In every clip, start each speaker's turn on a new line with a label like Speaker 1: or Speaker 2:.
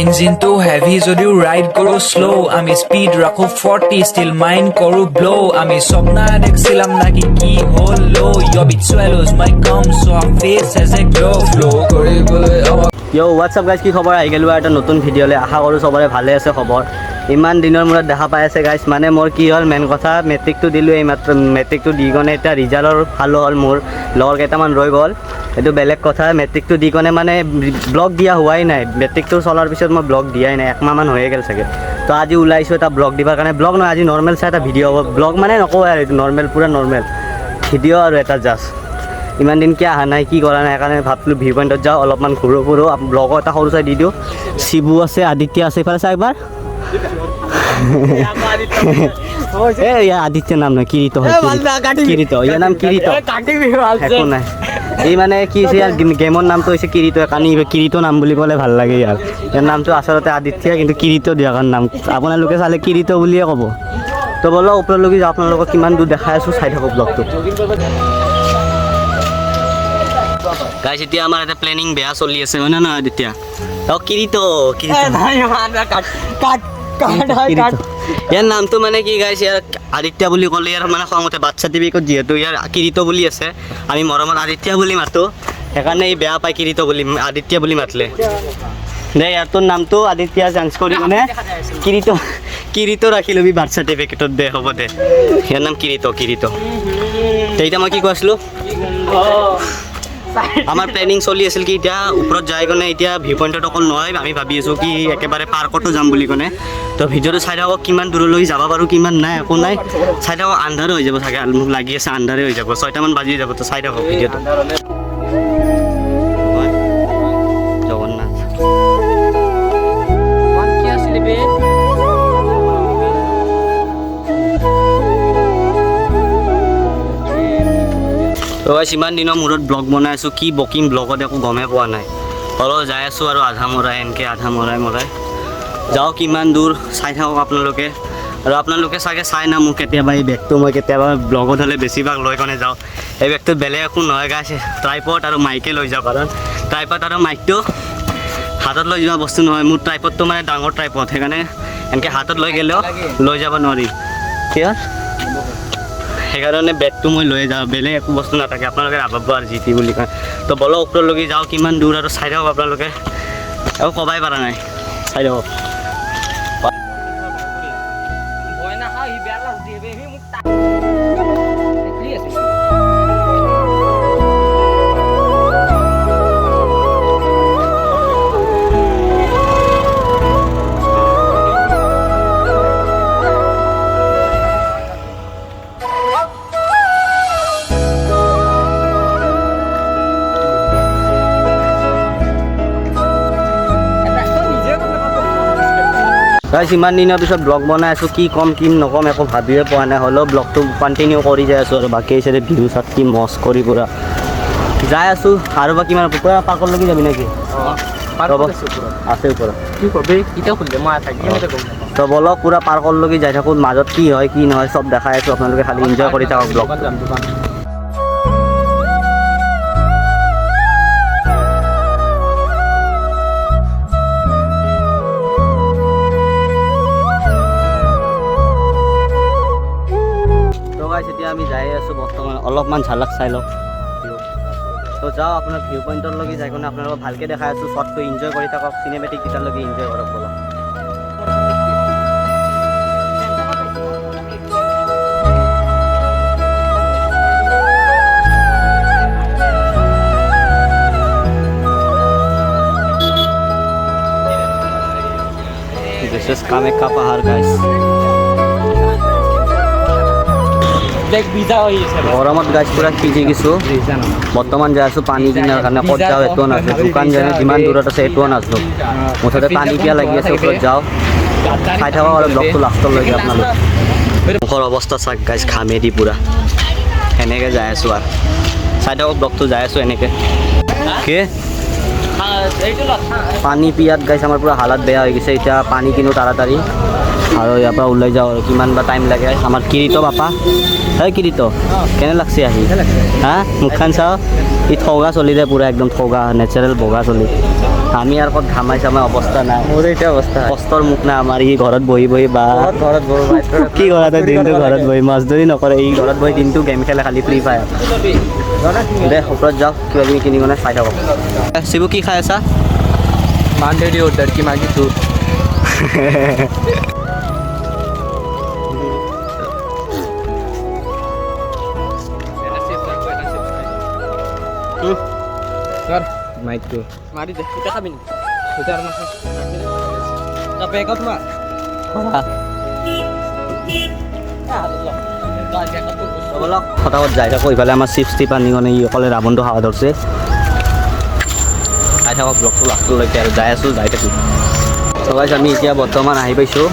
Speaker 1: engine তো heavy যদিও ride কৰো শ্লো আমি স্পীড ৰাখো 40 ষ্টিল মাইন্ড কৰো ব্লো আমি স্বপ্ন দেখছিলাম নাকি কি হল লো ইয়ো beet সোয়েলোজ my come so a face as a glow flow কৰিবলৈ
Speaker 2: ইয়ো হোৱাটছআপ গাইজ কি খবৰ আহি গ'লো এটা নতুন ভিডিঅ'লৈ আশা কৰোঁ চবৰে ভালে আছে খবৰ ইমান দিনৰ মূৰত দেখা পাই আছে গাইজ মানে মোৰ কি হ'ল মেইন কথা মেট্ৰিকটো দিলোঁ এইমাত্ৰ মেট্ৰিকটো দি কিনে এতিয়া ৰিজাল্টৰ ভালো হ'ল মোৰ লগৰ কেইটামান ৰৈ গ'ল এইটো বেলেগ কথা মেট্ৰিকটো দি কিনে মানে ব্লগ দিয়া হোৱাই নাই মেট্ৰিকটো চলাৰ পিছত মই ব্লগ দিয়াই নাই একমাহমান হৈয়ে গ'ল চাগে তো আজি ওলাইছোঁ এটা ব্লগ দিবৰ কাৰণে ব্লগ নহয় আজি নৰ্মেল চাই এটা ভিডিঅ' হ'ব ব্লগ মানে নকওঁ আৰু এইটো নৰ্মেল পূৰা নৰ্মেল ভিডিঅ' আৰু এটা জাষ্ট ইমান দিন কিয় অহা নাই কি কৰা নাই সেইকাৰণে ভাবিলোঁ ভিউ পইণ্টত যাওঁ অলপমান ঘূৰো ফুৰো ব্লগৰ এটা সৰু চাই দি দিওঁ শিবু আছে আদিত্য আছে এইফালে চাই একবাৰ এই আদিত্য নাম নহয় কিৰিত হয় কিৰিত ইয়াৰ নাম কিৰিত একো নাই এই মানে কি হৈছে ইয়াৰ গেমৰ নামটো হৈছে কিৰিত কাৰণে কিৰিত নাম বুলি ক'লে ভাল লাগে ইয়াৰ নামটো আচলতে আদিত্য কিন্তু কিৰিত দিয়াৰ কাৰণে নাম আপোনালোকে চালে কিৰিত বুলিয়ে ক'ব তো ব'লক ওপৰলৈকে যাওঁ আপোনালোকক কিমান দূৰ দেখাই আছোঁ চাই থাকক ব্লগটো গাইছ এতিয়া আমাৰ এটা প্লেনিং বেয়া চলি আছে হয় নহয় তেতিয়া অঁ কিৰিত ইয়াৰ নামটো মানে কি গাইছ ইয়াৰ আদিত্য বুলি ক'লে ইয়াৰ মানে খঙতে বাৰ্থ চাৰ্টিফিকেট যিহেতু ইয়াৰ কিৰিত বুলি আছে আমি মৰমত আদিত্য বুলি মাতোঁ সেইকাৰণে ই বেয়া পায় কিৰিত বুলি আদিত্য বুলি মাতিলে দে ইয়াৰ তোৰ নামটো আদিত্য চেঞ্জ কৰি মানে কিৰিত ৰাখি ল'বি বাৰ্থ চাৰ্টিফিকেটত দে হ'ব দে ইয়াৰ নাম কিৰিত এতিয়া মই কি কৈ আছিলোঁ আমাৰ প্লেনিং চলি আছিল কি এতিয়া ওপৰত যাই কিনে এতিয়া ভিউ পইণ্টত অকল নহয় আমি ভাবি আছোঁ কি একেবাৰে পাৰ্কতো যাম বুলি ক'লে তো ভিডিঅ'টো চাই থাকক কিমান দূৰলৈ যাব পাৰোঁ কিমান নাই একো নাই চাই থাকক আন্ধাৰ হৈ যাব চাগে মোক লাগি আছে আন্ধাৰে হৈ যাব 6টামান বাজি যাব তো চাই থাকক ভিডিঅ'টো জগন্নাথ তো গাইছ ইমান দিনৰ মূৰত ব্লগ বনাই আছোঁ কি বকিম ব্লগত একো গমেই পোৱা নাই অলপ যাই আছোঁ আৰু আধা মৰাই এনেকৈ আধা মৰাই যাওঁ কিমান দূৰ চাই থাকক আপোনালোকে আৰু আপোনালোকে চাগে চাই না মোক কেতিয়াবা এই বেগটো মই কেতিয়াবা ব্লগত হ'লে বেছিভাগ লৈ কেনে যাওঁ এই বেগটোত বেলেগ একো নহয় গাইছ ট্ৰাইপড আৰু মাইকে লৈ যাওঁ কাৰণ ট্ৰাইপড আৰু মাইকটো হাতত লৈ যোৱা বস্তু নহয় মোৰ ট্ৰাইপডটো মানে ডাঙৰ ট্ৰাইপড সেইকাৰণে এনেকৈ হাতত লৈ গ'লেও লৈ যাব নোৱাৰি কিয় সেইকাৰণে বেগটো মই লৈ যাওঁ বেলেগ একো বস্তু নাথাকে আপোনালোকে নাভাবিব আৰু যি টি বুলি কয় তো বলক ওপৰলৈকে যাওঁ কিমান দূৰ আৰু চাই থাকক আপোনালোকে একো ক'বাই পৰা নাই চাই থাকক গাইছ ইমান দিনৰ পিছত ব্লগ বনাই আছোঁ কি ক'ম কি নক'ম একো ভাবিয়ে পোৱা নাই হ'লেও ব্লগটো কণ্টিনিউ কৰি যাই আছোঁ আৰু বাকী হিচাপে ভিউ চাত কি মজ কৰি পূৰা যাই আছোঁ আৰু বা কিমান পূৰা পাৰ্কলৈকে যাবি নেকি আছে ওপৰত কি কৰবি কেতিয়া খুলিলে মই থাকিম তো বলক পূৰা পাৰ্কলৈকে যাই থাকোঁ মাজত কি হয় কি নহয় চব দেখাই আছোঁ আপোনালোকে খালি এনজয় কৰি থাকক ব্লগ এতিয়া আমি যাই আছোঁ বৰ্তমান অলপমান ঝালক চাই লওক তো যাওঁ আপোনাৰ ভিউ পইণ্টলৈকে যাই কিনে আপোনালোকক ভালকৈ দেখাই আছোঁ শ্বটটো এনজয় কৰি থাকক চিনেমেটিক কেইটালৈকে এনজয় কৰক বলক This is Kamakya Pahar guys গৰমত গাছ পূৰা সিজি গৈছোঁ বৰ্তমান যাই আছোঁ পানী কিনাৰ কাৰণে ক'ত যাওঁ এইটোও নাজানো দোকান যেনে যিমান দূৰত আছে এইটোও নাজানো মুঠতে পানী পিয়া লাগি আছে ওপৰত যাওঁ চাই থাকক আৰু ব্লগটো লাষ্টলৈকে আপোনালোক মুখৰ অৱস্থা চাওক গাছ ঘামেদি পূৰা সেনেকৈ যাই আছোঁ আৰু চাই থাকক ব্লগটো যাই আছোঁ এনেকৈ কি পানী পিয়াত গাইছ আমাৰ পূৰা হালত বেয়া হৈ গৈছে এতিয়া পানী কিনো তাড়াতাড়ি আৰু ইয়াৰ পৰা ওলাই যাওঁ আৰু কিমান বা টাইম লাগে আমাৰ কিৰিত বাপা হয় কিৰিত কেনে লাগছে আহি হা মুখখন চাওঁ ই ঠগা চলি যায় পূৰা একদম ঠগা নেচাৰেল বগা চলি আমি আৰু ক'ত ঘামাই চামাই অৱস্থা নাই
Speaker 3: মোৰ এতিয়া অৱস্থা
Speaker 2: কষ্টৰ মুখ নাই আমাৰ ই ঘৰত বহি বহি বা
Speaker 3: ঘৰত গৰু
Speaker 2: কি কৰা তই দিনটো ঘৰত বহি মাছ ধৰি নকৰে ই ঘৰত বহি দিনটো গেম খেলে খালি ফ্ৰী ফায়াৰ দে ওপৰত যাওক কিবা কিবি কিনি কিনে চাই থাকক শিবু কি খাই আছা
Speaker 3: मांडेडी ऑर्डर की मागी तू कर माइक तू मारी दे kita kami kita harus capek kau mah
Speaker 2: বলক ফটাফট যাই থাকোঁ ইফালে আমাৰ চিপছ টিপ আনি মানে ই অকলে ৰাৱণটো খাব ধৰিছে চাই থাকক ব্লগটো লাষ্টলৈকে আৰু যাই আছোঁ যাই থাকোঁ চবাইছ আমি এতিয়া বৰ্তমান আহি পাইছোঁ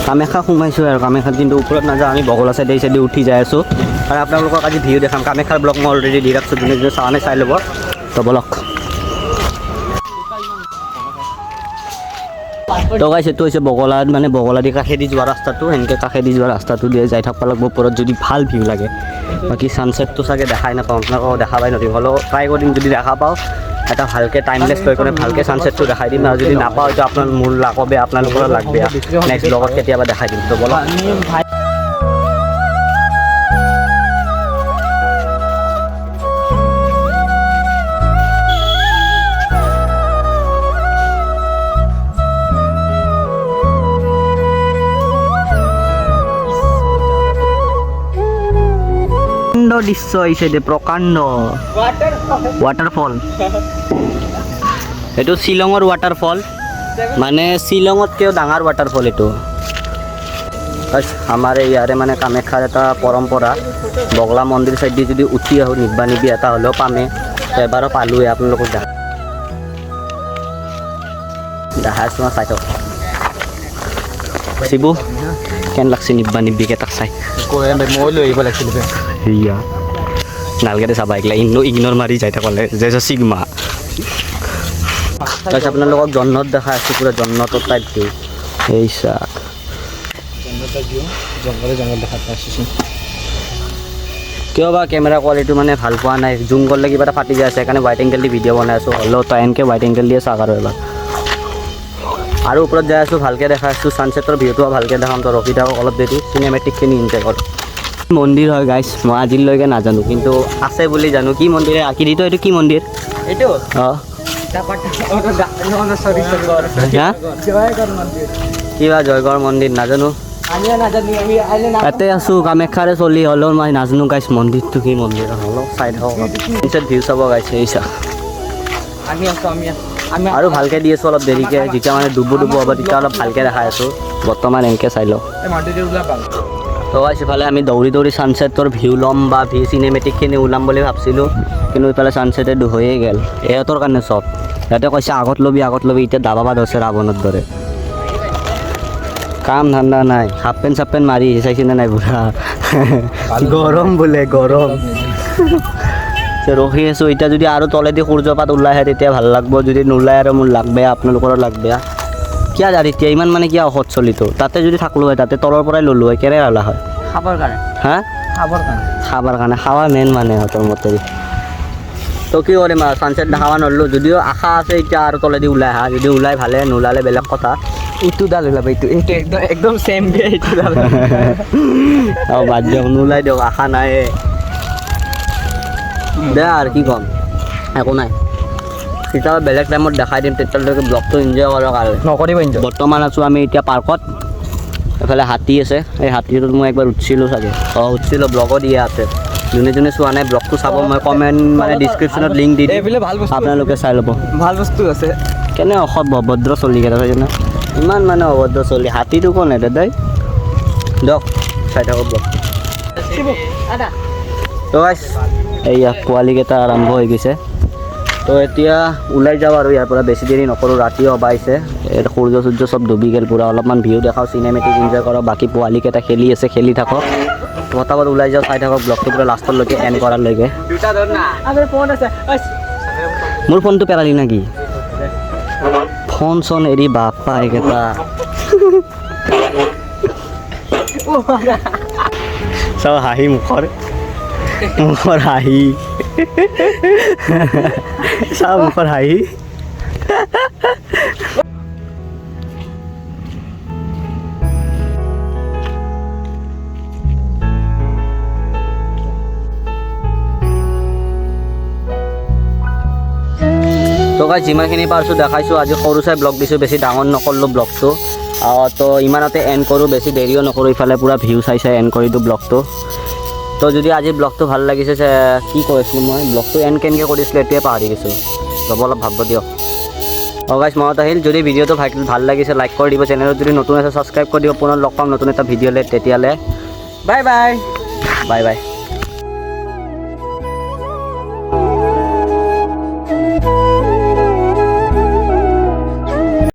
Speaker 2: কামাখ্যা সোমাইছোঁ আৰু কামাখ্যাত কিন্তু ওপৰত নাযাওঁ আমি বগলা চাইডে উঠি যাই আছোঁ আৰু আপোনালোকক আজি ভিডিঅ' দেখাম কামাখ্যাৰ ব্লগ মই অলৰেডি দি ৰাখিছোঁ যোনে যোনে চাৱা নাই চাই ল'ব তো বলক তো গাইছ এইটো হৈছে বগলাত মানে বগলা দি কাষেদি যোৱা ৰাস্তাটো সেনেকৈ কাষেদি যোৱা ৰাস্তাটো দিয়ে যাই থাকিব লাগিব ওপৰত যদি ভাল ভিউ লাগে বাকী ছানছেটটো চাগে দেখাই নাপাওঁ আপোনালোকক দেখা পাই নদী হ'লেও ট্ৰাই কৰিম যদি দেখা পাওঁ এটা ভালকৈ টাইমলেছ কৰি কিনে ভালকৈ ছানছেটটো দেখাই দিম আৰু যদি নাপাওঁ এইটো আপোনাৰ মোৰ লাগ বেয়া আপোনালোকৰ লাগ বেয়া নেক্সট ব্লগত কেতিয়াবা দেখাই দিম তো বলক দৃশ্য আহিছে দে প্ৰকাণ্ড ৱাটাৰফল এইটো শ্বিলঙৰ ৱাটাৰফল মানে শ্বিলঙতকৈও ডাঙৰ ৱাটাৰফল এইটো আমাৰ ইয়াৰে মানে কামাখ্যাৰ এটা পৰম্পৰা বগলা মন্দিৰ চাইড দি যদি উঠি আহোঁ নিব্বা নিবি এটা হ'লেও পামে এবাৰো পালোৱে আপোনালোকক দেখাই আছোঁ চাই থাকক শিবু কেন লাগছে নিব্বা নিব্বিকেইটাক চাই
Speaker 3: মই লৈ আহিব লাগিছিল
Speaker 2: সেয়া নালগে চাবা এইগিলা ইগন'ৰ মাৰি যাই থাকলে যে চিগমা তাৰপিছত আপোনালোকক জন্নত দেখাই আছোঁ পুৰা জন্নতৰ টাইপ দিওঁ এই চাক
Speaker 3: জংঘলে জংঘল দেখা পাইছোঁ
Speaker 2: কিয় বা কেমেৰা কোৱালিটি মানে ভাল পোৱা নাই জুম কৰিলে কিবা এটা ফাটি যায় আছে সেইকাৰণে হোৱাইট এংগেল দি ভিডিঅ' বনাই আছোঁ হ'লেও তই এনেকৈ হোৱাইট এংগেল দিয়ে চাওক আৰু এবাৰ আৰু ওপৰত যাই আছোঁ ভালকৈ দেখাই আছোঁ ছানছেটৰ ভিউটো ভালকৈ দেখাম তো ৰখি থাকক অলপ দেৰি চিনেমেটিকখিনি এনজয় কৰক মন্দিৰ হয় গাইছ মই আজিলৈকে নাজানো কিন্তু আছে বুলি জানো কি মন্দিৰ আকিৰিতো এইটো কি মন্দিৰ
Speaker 3: এইটো
Speaker 2: অঁ
Speaker 3: সৰি
Speaker 2: হা কিবা জয়গড় মন্দিৰ নাজানো ইয়াতে আছোঁ কামাখ্যাৰে চলি হ'লেও মই নাজানো গাইছ মন্দিৰটো কি মন্দিৰ হ'লেও চাই থাকক পিছত ভিউ চাব গাইছে এইচা আৰু ভালকৈ দি আছোঁ অলপ দেৰিকৈ যেতিয়া মানে ডুবো হ'ব তেতিয়া অলপ ভালকৈ দেখাই আছোঁ বৰ্তমান এনেকৈ চাই লওঁ তো ইফালে আমি দৌৰি দৌৰি ছানছেটৰ ভিউ ল'ম বা চিনেমেটিকখিনি ওলাম বুলি ভাবছিলোঁ কিন্তু ইফালে ছানছেটে হৈয়ে গ'ল ইহঁতৰ কাৰণে চব সিহঁতে কৈছে আগত ল'বি এতিয়া দাবা ধৰিছে ৰাৱণৰ দৰে কাম ধান্দা নাই হাফ পেণ্ট চাফ পেণ্ট মাৰি চাইছেনে নাই বুঢ়া গৰম বোলে গৰম ৰখি আছোঁ এতিয়া যদি আৰু তলেদি সূৰ্যপাত ওলাই আহে তেতিয়া ভাল লাগব যদি নোলায় আৰু মোৰ লাগ বেয়া আপোনালোকৰো লাগ বেয়া কিয় যাৰ এতিয়া ইমান মানে কিয় ঔষধ চলিতো তাতে যদি থাকলোঁ হয় তাতে তলৰ পৰাই ল'লোঁ হয় কেনে হ'লা হয়
Speaker 3: খাবৰ কাৰণে
Speaker 2: হা খাবৰ কাৰণে খাৱা মেইন মানে সিহঁতৰ মতে তো কি কৰিম আৰু ছানছেট দেখাব নললোঁ যদিও আশা আছে এতিয়া আৰু তলেদি ওলাই আহা যদি ওলাই ভালে নোলালে বেলেগ কথা
Speaker 3: এইটো ডাল ওলাব এইটো একদম চেম দিয়ে এইটো ডাল
Speaker 2: আৰু বাদ দিয়ক নোলাই দিয়ক আশা নাই দে আৰু কি ক'ম একো নাই কেতিয়াবা বেলেগ টাইমত দেখাই দিম তেতিয়ালৈকে ব্লগটো এনজয় কৰক আৰু
Speaker 3: নকৰিব এনজয়
Speaker 2: বৰ্তমান আছোঁ আমি এতিয়া পাৰ্কত এফালে হাতী আছে এই হাতীটোত মই একবাৰ উঠিছিলোঁ চাগে উঠিছিলোঁ ব্লগো দিয়া আছে যোনে যোনে চোৱা নাই ব্লগটো চাব মই কমেণ্ট মানে ডিছক্ৰিপশ্যনত লিংক দি দিম
Speaker 3: এইবিলাক ভাল বস্তু
Speaker 2: আপোনালোকে চাই ল'ব
Speaker 3: ভাল বস্তু আছে
Speaker 2: কেনে অভদ্ৰ চলিকেইটা চাইছেনে ইমান মানে অভদ্ৰ চলি হাতীটো কোন এতে দেই দিয়ক চাই থাকক ব্লগ তো এইয়া পোৱালিকেইটা আৰম্ভ হৈ গৈছে তো এতিয়া ওলাই যাওঁ আৰু ইয়াৰ পৰা বেছি দেৰি নকৰোঁ ৰাতিও অবাইছে সূৰ্য সূৰ্য চব ডুবি গ'ল পূৰা অলপমান ভিউ দেখাওঁ চিনেমেটিক এনজয় কৰক বাকী পোৱালিকেইটা খেলি আছে খেলি থাকক পটাপট ওলাই যাওঁ চাই থাকক ব্লগটো পূৰা লাষ্টলৈকে এণ্ড কৰালৈকে মোৰ ফোনটো পেলালি নেকি ফোন চোন এৰি বাপা এইকেইটা চাওঁ হাঁহি মুখৰ হাঁহি চাওঁ মুখৰ হাঁহি তো গাইজ যিমানখিনি পাৰিছোঁ দেখাইছোঁ আজি সৰু চাই ব্লগ দিছোঁ বেছি ডাঙৰ নকৰিলোঁ ব্লগটো তো ইমানতে এণ্ড কৰোঁ বেছি দেৰিও নকৰোঁ ইফালে পূৰা ভিউ চাই এণ্ড কৰি দিওঁ ব্লগটো তো যদি আজি ব্লগটো ভাল লাগিছে কি কৈছিলোঁ মই ব্লগটো এণ্ড কেনেকৈ কৰিছিলোঁ এতিয়াই পাহৰি গৈছোঁ ৰ'ব অলপ ভাবিব দিয়ক গাইজ মনত আহিল যদি ভিডিঅ'টো ভাল লাগিছে লাইক কৰি দিব চেনেলত যদি নতুন আছে ছাবস্ক্ৰাইব কৰি দিব পুনৰ লগ পাম নতুন এটা ভিডিঅ'লৈ তেতিয়ালৈ
Speaker 3: বাই বাই
Speaker 2: বাই বাই